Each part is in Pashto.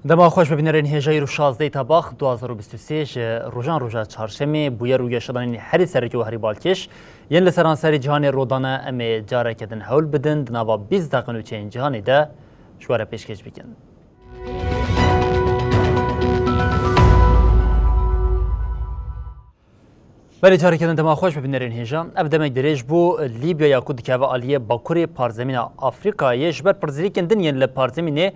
دما خوش ببینرین هجای رو 16 تاباخ 2023 روزان روزا چهارشنبه بویا روی شدن هر سرکی و هری بالکش ین لسران سری جهان رودانه ام جاره کدن حول بدن دنوا 20 دقیقه و چند جهانی ده شواره پیشکش بکن. برای جاره کدن دما خوش ببینرین هجا ابدام درج بو لیبیا یا کود که و آلیه باکوری پارزمین آفریقایش بر پرزری کندن ین لپارزمینه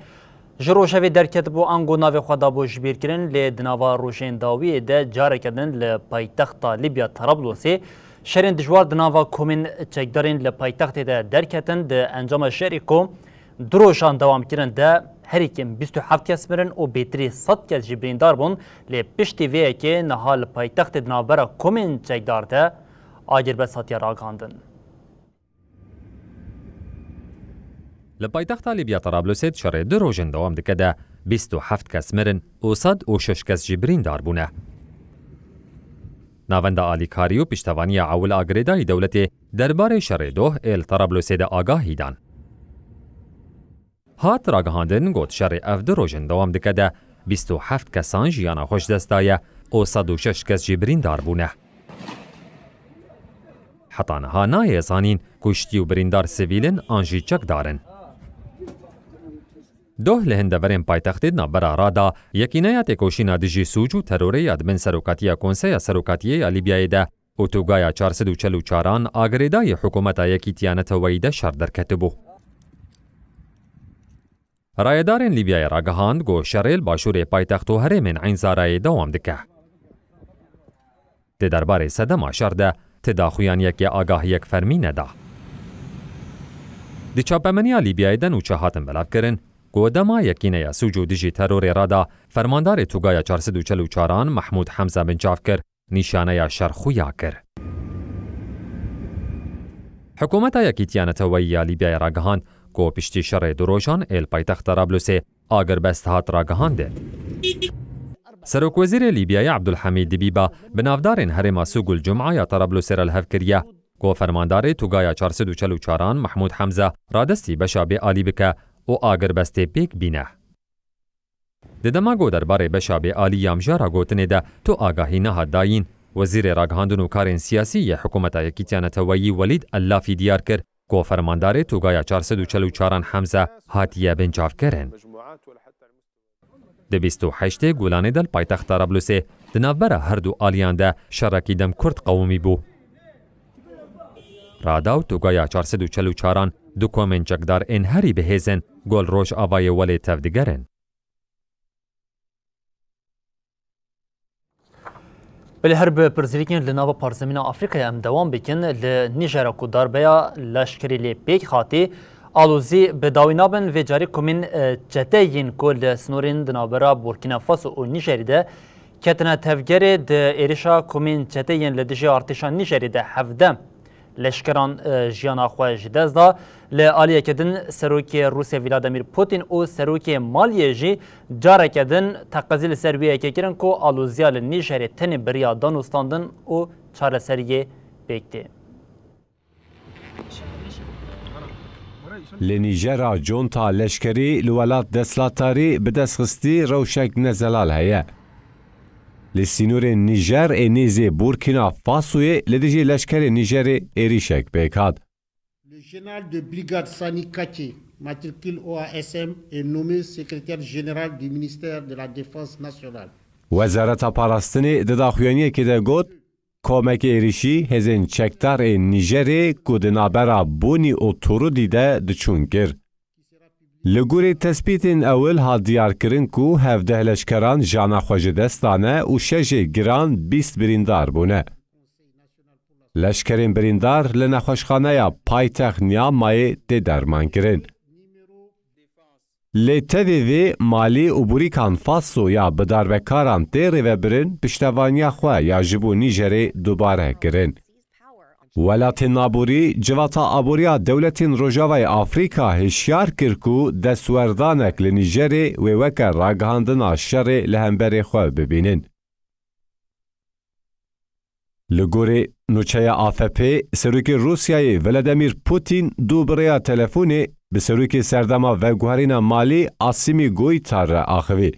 جروشوی درکت بو انگو ناوی خدا بو جبیر کرن لی دناوا روشین داوی ده جاره کردن لی پایتخت لیبیا طرابلوسی شرین دجوار دناوا کومین چکدارین لی پایتخت ده درکتن ده انجام شهری کو دروشان دوام کرن ده هر یکم 27 کس مرن و بیتری 100 کس جبرین دار بون لی پشتی ویه که نهال پایتخت دناورا کومین چکدار ده آگر بس هاتیا راگاندن. لپایتخت لیبیا طرابلس شهر دو روزن دوام دکده 27 کس مرن و 106 کس جبرین دار بونه. ناونده آلیکاری و پشتوانی عول آگریدای دولت درباره شهر دو ال طرابلس ده آگاهی دان. هات راگهاندن گوت شهر اف دو روزن دوام دکده 27 کسان جیانا خوش دستایه و 106 کس جبرین دار بونه. حتی نها نای زانین کشتی و بریندار سویلن آنجی چک دارن. دوه لهندورین پایتخت نبرا رادا یکینایت کوشینا دجی سوجو تروری ادمن سروکاتیا کنسیا سروکاتیه لیبیای ده و توگایا 444 آگریدای حکومت یکیتیانت ویده شر درکتبو. رایدارین لیبیای راگهاند گو شریل باشور پایتخت و هرمن عین زارای دوام دکه. ده درباره صدم شرده تداخویان یکی آگاه یک فرمی ندا. دی چاپمنیا لیبیای ده نوچه هاتن بلاف کرن گودما یکینه سوجو دیجی ترور رادا فرماندار توگایا 444 محمود حمزه بن جافکر نشانه شرخویا کر. حکومت یکیتیانت ویا لیبیای راگهان گو پشتی شر دروژان ال پایتخت طرابلس آگر بست هات راگهانده. سروک وزیر لیبیای عبدالحمید دبیبا بنافدارین هرما سوق الجمعه یا طرابلس را الهف کریه گو فرماندار توگایا 444 محمود حمزه رادستی بشابه آلی بکه و آگر بسته پیک بینه. ددما گو درباره بشابه آلی یامجارا گوتنه ده تو آگاهی نهاد داین وزیر راگهاندن و کارین سیاسی حکومت یکیتیانت ویی ولید اللافی دیار کر گو فرماندار توگایا 444 حمزه هاتیه بن جافکرن. ده 28 گولانه دل پایتخت طرابلس دنابره هر دو آلیان ده شرکی دم کرد قومی بو. رادا و توگایا 444 دو کومن چکدار انهاری بهزن گل روش آوای ولی تفدیگرن. بله هرب پرزیریکن لناو پارزمین آفریقای ام دوام بکن لنیجر کودار بیا لشکری لی پیک خاطی آلوزی به داوینابن و جاری کومین جتهین کل سنورین دنابرا بورکینافاسو و نیجری ده کتنا تفگر ده ایریشا کومین جتهین لدجی ارتشان نیجری ده 17 لشکران جیانا خواه دزدا لآلیه کدن سروک روسیه ولادیمیر پوتین و سروک مالیه جی جاره کدن تقاضی لسرویه که کرن که آلوزیا لنیجری تن بریا دانوستاندن و چار سریه بکته. لنیجرا جونتا لشکری لولات دسلاتاری بدسخستی روشک نزلال هیا. لسینور نیجر انیزی بورکینا فاسوی لدیجی لشکر نیجر ایریشک بیکاد. Le général de brigade Sani Kati, matricule OASM, est nommé secrétaire général du ministère de la Défense nationale. وزارت پاراستنی دداخویانی که ده گوت کمک ایریشی هزین چکتار نیجری کودنابرا بونی و تورو دیده دچون گر. لگوری تثبیتین اول ها دیار کرن کو 17 لشکران جانا خوش دستانه و 6 گران 20 بریندار بونه. لشکرین بریندار لنخوشخانه یا پایتخت نیا مای ده درمان کرن. لی تدیوی مالی و بوریکان فاسو یا بداربکاران تیری و برن پشتوانیا خواه یا جبو نیجری دوباره گرن. ولاتین نابوری جواتا آبوریا دولتین روژاوی آفریقا هشیار کرکو دستوردانک لنیجری و وکر راگهاندنا شر لهمبری خواه ببینن. لگوری نوچه AFP سروک روسیای ولادیمیر پوتین دو بریا تلفونی به سروک سردما و گوهرین مالی آسیمی گویتار آخوی.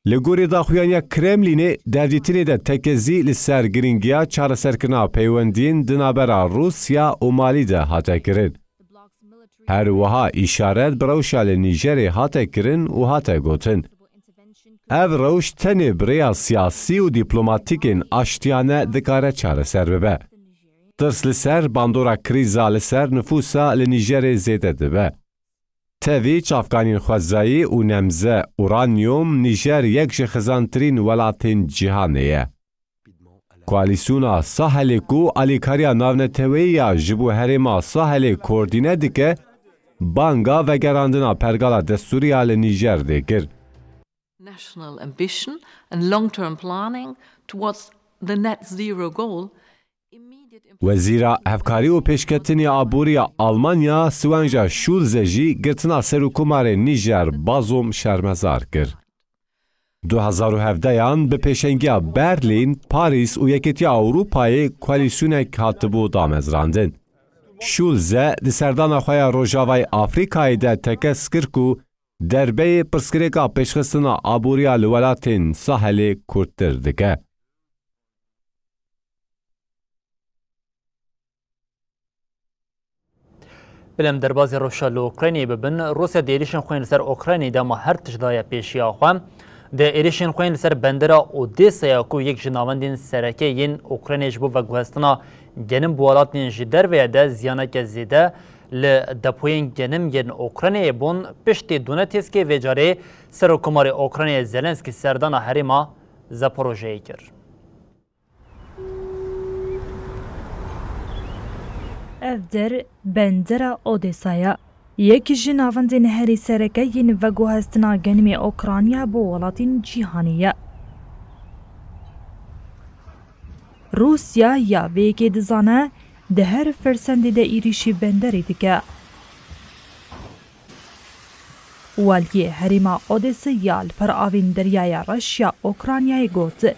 لگوری داخویانیا کرملینی دردیتینی ده تکزی لسر گرینگیا چار سرکنا پیوندین دنابرا روسیا و مالی ده حتا کرن. هر وها اشارت بروشال نیجری حتا کرن و حتا گوتن. او روش تنی بریا سیاسی و دیپلوماتیکین اشتیانه دکاره چار سر ببه. ترس لسر باندورا کریزا لسر نفوسا لنیجری زیده دبه. تاوی چافکانین خوزایی و نمزه اورانیوم نیجر یک جخزانترین ولاتین جهانیه. کوالیسیونا ساحلی کو الیکاریا ناونتوی یا جبو هریما ساحلی کوردینه دیگه بانگا و گراندنا پرگالا دستوری آل نیجر دیگر. National ambition and long-term planning towards the net zero goal. وزیرا هفکاری و پیشکتنی آبوری آلمانیا سوانجا شولزجی گرتنا سروکومار نیجر بازوم شرمزار کرد. 2017 به پیشنگی برلین، پاریس و یکیتی اروپای کوالیسیون کاتبو دامزراندن. شولزه دسردان خواه روژاوای آفریقای ده تکس کرکو دربه پرسکریکا پیشخستنا آبوریا لولاتین ساحل کورتر دکه. بلم دربازی روشا لوکراینی ببن روسیا دیریشن خوین لسر اوکراینی دا ما هر تجدای پیشی آخوام ده ایریشن خوین لسر بندرا اودیسا یاکو یک جناوندین سرکه ین اوکراینی جبو و گوهستنا گنم بوالاتین جدر و ده زیانه که زیده لدپوین گنم ین اوکراینی بون پشتی دونتیسکی و جاره سر و کمار اوکراینی زلنسکی سردان هریما زپروژهی کرد. افدر بندر اودیسایا یکی جناوندین هری سرکه ین و گوهستنا گنم اوکراینیا بو ولاتین جیهانیه. روسیا یا ویکی دزانه ده هر فرسندی ده ایریشی بندری دیگه. والی هریما اودیسایال پر آوین دریای رشیا اوکراینیای گوت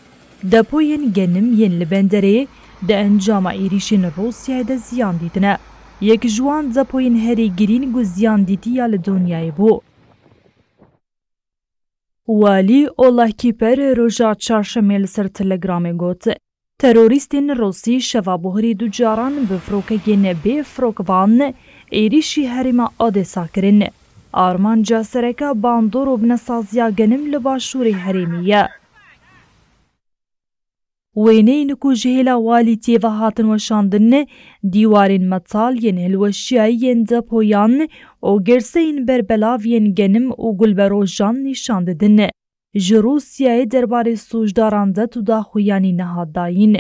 دپوین گنم ین لبندری ده انجام ایریشین روسیای ده زیان دیدنه. یک جوان دپوین هری گرین گو زیان دیدیا لدنیای بو. والی اوله کیپر روژا چارشمیل سر تلگرام گوت تروریستین روسی شوابوهری دو جاران بفروکگین بفروکوان ایریشی هریما اودیسا کرن. آرمان جا سرکا باندور و بنسازیا گنم لباشوری هریمیه. وینه نکو جهیلا والی تیوه هاتن وشاندن دیوارین مطال ین هلوشیای ین دپویان و گرسین بربلاو ین گنم و گلبروجان نشانددن. جروسیای درباره سوجداران ده تو دا خویانی نهاداین.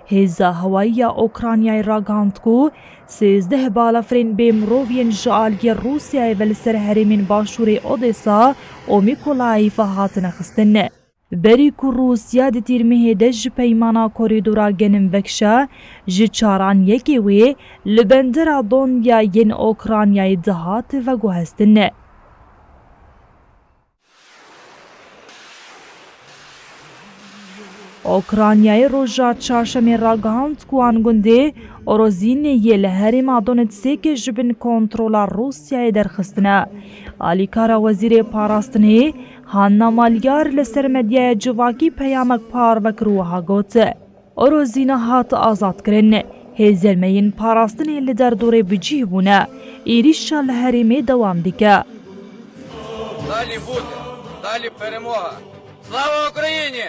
هیزا هوایی اوکراینیای راگاند کو 13 بالافرین بیمرووین جالگی روسیای ولسر هریمین باشوری اودیسا و میکولایف هاتن خستن. بری کو روسیا ده تیرمه ده جپیمانا کوریدورا گنم وکشا جچاران یکی وی لبندرا دونیا ین اوکراینیای دهات و گوهستن. اوکراینیای روژا چارشمی راگهاند کوان گنده اروزین یل هریما دونتسی که جبن کنترولا روسیای درخستنه. آلیکارا وزیر پاراستنه هانا مالیار لسر مدیای جواکی پیامک پار وکروها گوته. اروزین هات آزاد کرن. هزلمین پاراستنه لدر دوره بجیه بونه. ایریشا لهریمه دوام دیگه. Далі буде, далі перемога. Слава Україні!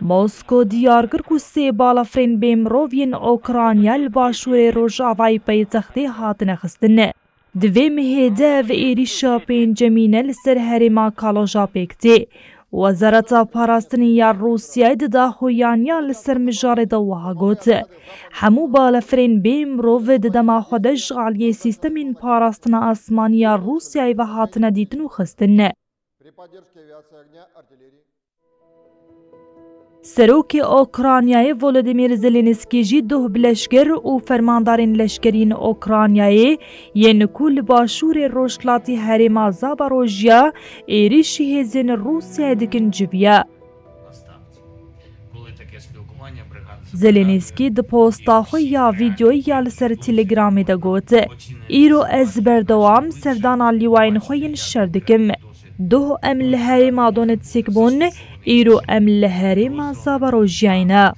موسکو دیارگر کو سه بالافرین بیمرووین اوکراینیال باشور روژاوای پایتختی هاتن خستن. دوی مهده و ایریشا پنجمینه لسر هریما کالوژا پکتی وەزارەتە پاراستنی یا رووسیای دداخۆیانیان لەسەر مژارێدا وها گوت هەموو بالەفرێن بێ مرۆڤ ددەما خودە ژغالیە سیستەمین پاراستنە ئاسمانیە رووسیای بە هاتنە دیتن و خستن. سەرۆکی ئۆکرانیایە ڤۆلۆدیمیر زێلێنسکیژی دوه بلەشگر و فەرماندارین لەشکرین ئۆکرانیایە یەنکو لە باشوورێ ڕۆژهەڵاتی هەرێما زاپۆرۆژیا ئێریشی هێزên رووسیای dikin civiya. زێلێنسکی di posta xwe ya vîdyoyê ya li ser Telegramê de got îro ez berdewam serdana lîwayên xwe yên şer dikim. Doh em li herêma Donetsk bûn îro em li herêma Zaporojyayê ne.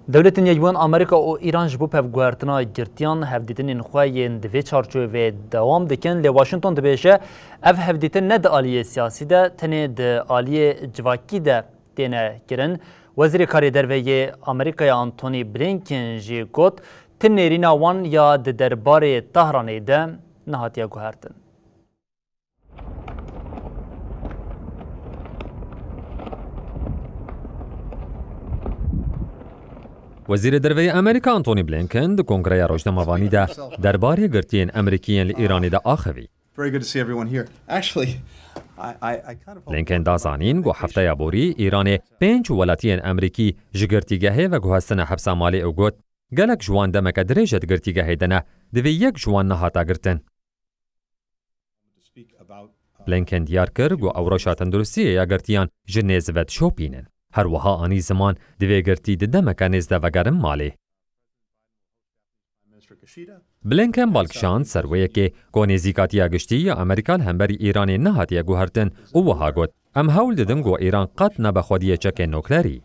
Devletên Yekbûn Amerîka û Îran ji bo pevguhertina girtiyan hevdîtinên xwe yên di vê çarçovê dewam dikin. Lê Washington dibêje ev hevdîtin ne di aliyê siyasî de tenê di aliyê civakî de têne kirin. Wezîrê Karê Derveyê Amerîkaya Antony Blinken jî got ti nêrîna wan ya di derbarê Tehranê de nehatiye guhertin. وزیر دەرەوەی ئەمریکا ئەنتۆنی بلینکن di کۆنگرەیە ڕۆژنامەوانی de derbarê girtiyên Emerîkiyên li Îranê de axivî. بلینکن دازانین got hefteya borî Îranê 5 welatiyên Emerîkî ji girtîgehê ve guhestina hepsa malê û got gelek ji wan demeke dirêj di girtîgehê de ne divê yek ji wan nehata girtin. Blinken diyar kir got ew reşa tenduristiyê ya girtiyan ji nêz ve dişopînin. Her wiha anî ziman divê girtî di demeke nêz de vegerin malê. Blinken balkişand serweyekê ku nêzîkatiya giştî ya Amerîka li hemberî Îranê nehatiye guhertin û wiha got em hewl didin ku Îran qet nebe xwediyê çekên nuklerî.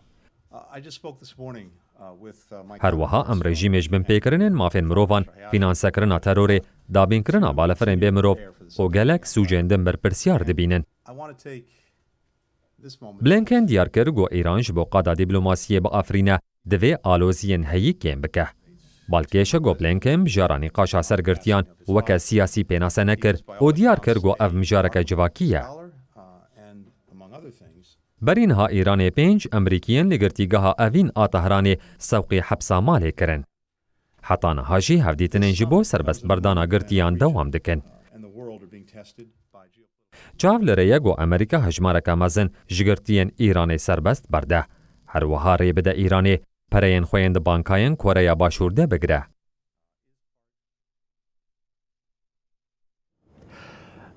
Her wiha em rejîmê ji bin pêkirinên mafên mirovan, fînansekirina terorê, dabînkirina balefirên bê mirov û gelek sûcên din berpirsiyar dibînin. Blinken diyar kir got Îran ji bo qada dîplomasiyê biafirîne divê aloziyên heyîkên bike. Balkêşe got Blinken bijara nîqaşa sergirtiyan weke siyasî pênase nekir û diyar kir got ev mijareke civakî ye. Berî niha Îranê 5 Emerîkiyên li girtîgeha evîn a Tehranê sewqê hepsa malê kirin. Heta niha jî hevdîtinên ji bo serbestberdana girtiyan dewam dikin. Çav li rêye got Amerîka hejmareka mezin ji girtiyên Îranê serbest berde. Her wiha rê bide Îranê pereyên xwe yên di bankayên Koreya Başûr de bigire.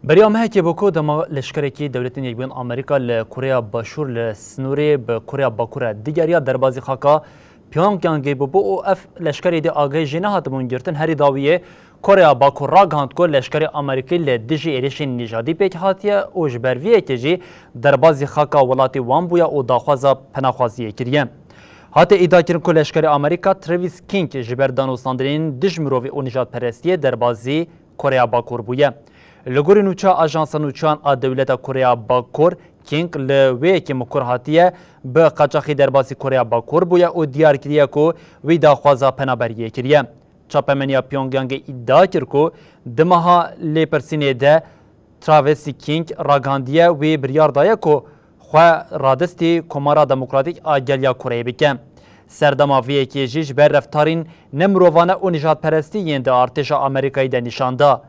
Beriya mehekê bû dema leşkerekî Devletên Yekbûn Amerîka li Koreya Başûr li Snûrê bi Koreya Bakur re digeriya derbazî xaka Pyongyangê bû û ev leşkerê de agahî jî nehatibûn girtin herî dawiyê Koreya Bakur ragihand ku leşkerê Amerîkî li dijî êrişên nîjadî pêk hatiye û ji ber vê yekê jî derbazî xaka welatê wan bûye û daxwaza penaxwaziyê kiriye. Hatê îdakirin ku leşkerê Amerîka Travis King ji ber danûstandinên dij mirovî û nîjadperestiyê derbazî Koreya Bakur bûye. Li gorî nûça Ajansa Nûçan a Dewleta Koreya Bakur King li wê yekê mikur hatiye bi qaçaxî derbasî Koreya Bakur bûye û diyar kiriye ku wî daxwaza penaberiyê kiriye. Çapemeniya Pyongyangê îdia kir ku di meha lêpirsînê de Travis King ragihandiye wê biryar daye ku xwe radistî Komara Demokratîk a Geliya Kureyê bike. Serdema vê yekê jî ji ber reftarên nemirovane û nîjadperestî yên di artêşa Amerîkayê de nîşanda.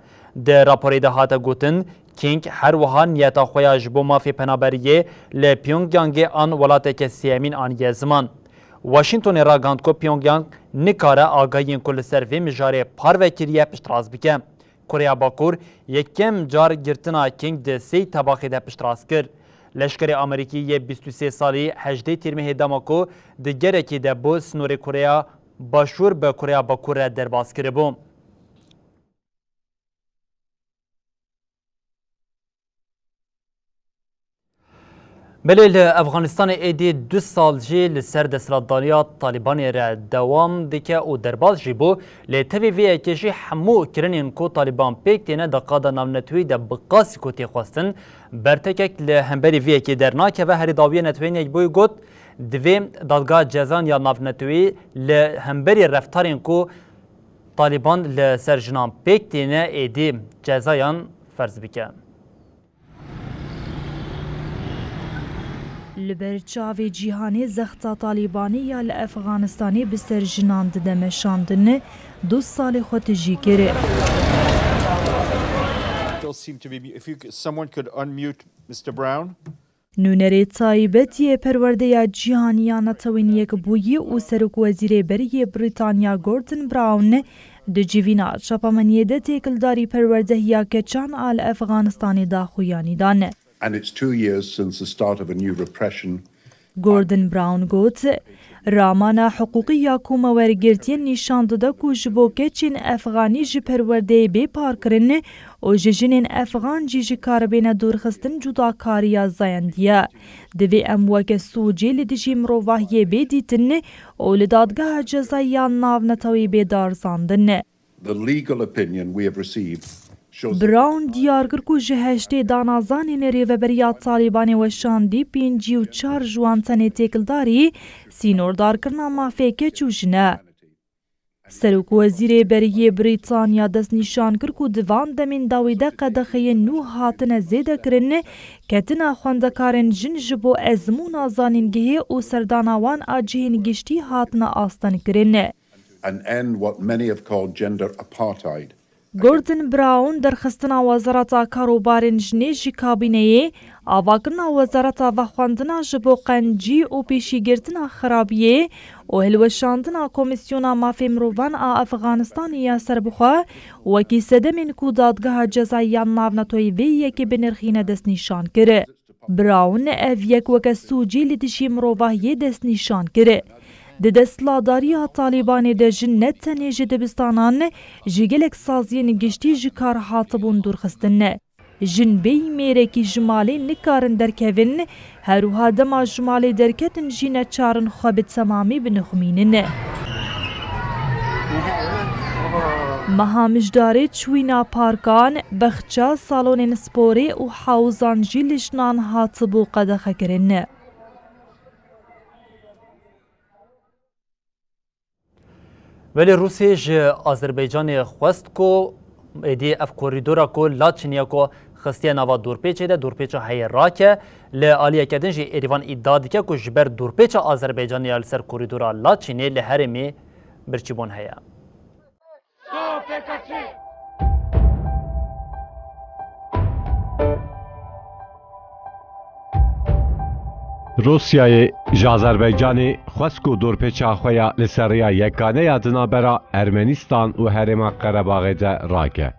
Di raporê de hate gotin King her wiha niyeta xwe ya ji bo mafê penaberiyê li Pyongyangê an welateke sêmîn aniye ziman. Washingtonê ragihand ku Pyongyang nikare agahiyên ku li ser vê mijarê parvekiriye piştras bike. Koreya Bakur yekem car girtina King di sê tebaxê de piştras kir. Leşkerê Amerîkî yê 23 salî 18 tîrmehê dema ku di gerekê de bo Snûrê Koreya Başûr bi Koreya Bakur re derbas kiribû. Belê li Efxanistanê êdî 2 sal jî li ser desthilatdariya Talibanê re dewam dike û derbas jî bû lê tevê vê yekê jî hemû kirinên ku Taliban pêk têne di qada navnetewî de bi qasî ku têxwestin bertekek li hemberî vê yekê dernakeve herî dawiyê netewên Yekbûyê got divê dadgeha cezan ya navnetewî li hemberî reftarên ku طالبان لسر جنان پیک دینه ایدی جزایان فرض بکن. لبرچاوی جیهانی زختا طالبانی یا لأفغانستانی بسر جنان دمشاندن 2 سال خود جی گره. نونری تایبتی پرورده جیهانیان توینیک بویی و سرک وزیر بری بریتانیا گوردن براون د جیوینا چاپامنیه ده تکلداری پرورده یا کچان آل افغانستانی دا خویانی دانه. And it's 2 years since the start of a new repression. گوردن براون گوت رامانا حقوقی یا کومورگرتی نشان داده که جبوکه چین افغانی جی پرورده بی پار کرن و جنین افغان جی کاربین دورخستن جدا کاریا زایندیه. دوی اموک سوجی لدیجی مروواهی بی دیتن و لدادگاه جزایان ناو نتاوی بی دارزاندن. The legal opinion we have received براون دیارگر که جهشتی دانازانی ریوبریات طالبانی و شاندی 54 جوان تنی تکلداری سینوردار کرنا مافیکه چوشنه. سروک وزیر بری بریتانیا دست نشان کرد که دوان دمین داویده قدخی نو هاتن زیده کرن کتنا خواندکارن جن جبو ازمون آزانینگه و سردانوان آجهین گشتی هاتن آستان کرن. and end what many have called gender apartheid. گوردن براون در خستنا وزارت کاروبارن جنیجی کابینه آواگرنا وزارت و خواندنا جبو قنجی و پیشیگرتنا خرابیه و هلوشاندنا کمیسیونا مافی مروان افغانستان یا سربخوا وکی سدمین کو دادگاه جزایان ناونتوی وی یکی بنرخینه دست نشان کره. براون اف یک وک سوجی لدیشی مروواهی دست نشان کره. د دستلاداری طالبان د جنت تنیج دبستانان جگلک سازین گشتی جکار هاتبون درخستن. جن بی میره کی جمالی نکارن درکوین هروها دما جمالی درکتن جینه چارن خواب تمامی بنخمینن. مهامجداری چوینا پارکان بخچا سالون سپوری و حوزان جیلشنان هاتبو قدخه کرن. ولی روسیه ج آذربایجان خواست کو ایدی اف کوریدورا کو لاچینیا کو خستیا نوا دورپیچه ده دورپیچه های راکه لعالیه کدن جی ایران ادعا دیگه کو جبر دورپیچه آذربایجان یا سر کوریدورا لاچینه لهرمی برچیبون هیا. روسیای آذربایجان خواستکو دورپیچا خویا لسریا یکانه یادنا برا ارمنستان و هرما قره‌باغ ده راکه.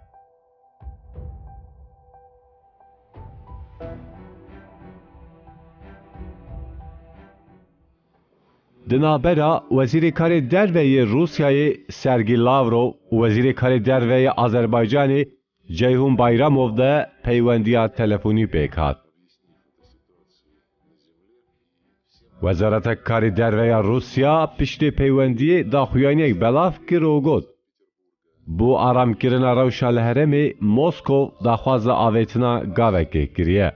دنابرا وزیر کار دروی روسیای سرگی لاورو و وزیر کار دروی آذربایجان جیهون بایراموف ده پیوندیا تلفنی پیکات. وزارت کاری دروی روسیا پشت پیوندی داخویانی بلاف کرو گود. بو آرام کردن روشا لهرمی موسکو داخواز آویتنا گاوکی کریه.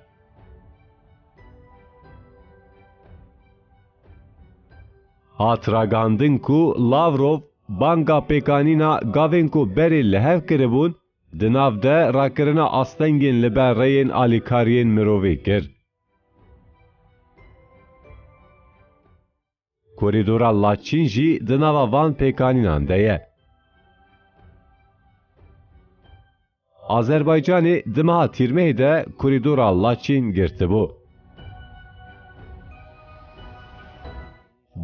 هاتراگاندن کو لاوروف بانگا پیکانینا گاوین کو بری لحف کربون دناف ده راکرنا آستنگین لبر رین آلیکارین مرووی کرد. کوریدورا لاچین جی دناوا وان پیکانینان دیه. آذربایجانی دمها تیرمه ده کوریدورا لاچین گرته بو.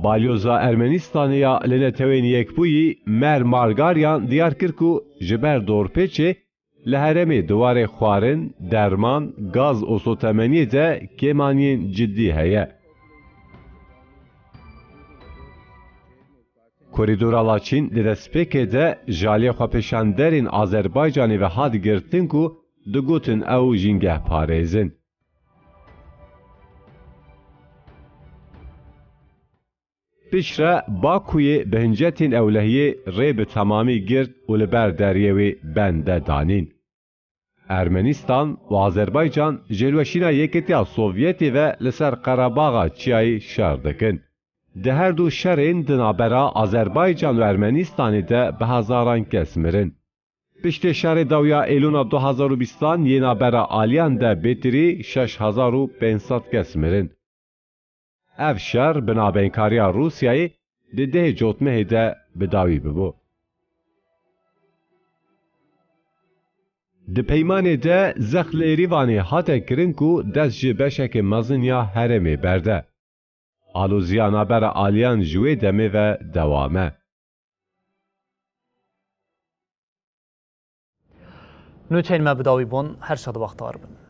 بالyoza Ermenistan'ya leneteveni yekbuyi mer margaryan diyar kirku jiber dorpeçe leheremi duvare xwarin derman gaz osotemeni de kemaniyen ciddi heye. Koridora Laçin lidespeke de jaliye xwapeşanderin Azerbaycan'ı ve had girtin ku dugutin ew jingeh parêzin. Pişre Baku'yê bihincetên ewlehiyê rê bi temamî girt û li ber deryê wê bende danîn. Ermenistan û Azerbaycan ji hilweşîna Yekîtiya Sovyetê ve li ser Qerebaxa Çiyayê şer dikin. ده هر دو شرین دنابرا آذربایجان و ارمنیستانی ده به هزاران کس مرن. پشت شهر داویا ایلونا 2020 یه نابرا آلیان ده بتری 6500 کس مرن. اف شهر بنابینکاریا روسیایی ده جوتمه ده بداوی ببو. ده پیمان ده زخل ایریوانی هاته کرن کو دست جه بشک مزنیا هرمه برده. آلوزیانا بر آلیان جوی دمه و دوامه. نوچین ما بداوی بون هر شد وقت آربن.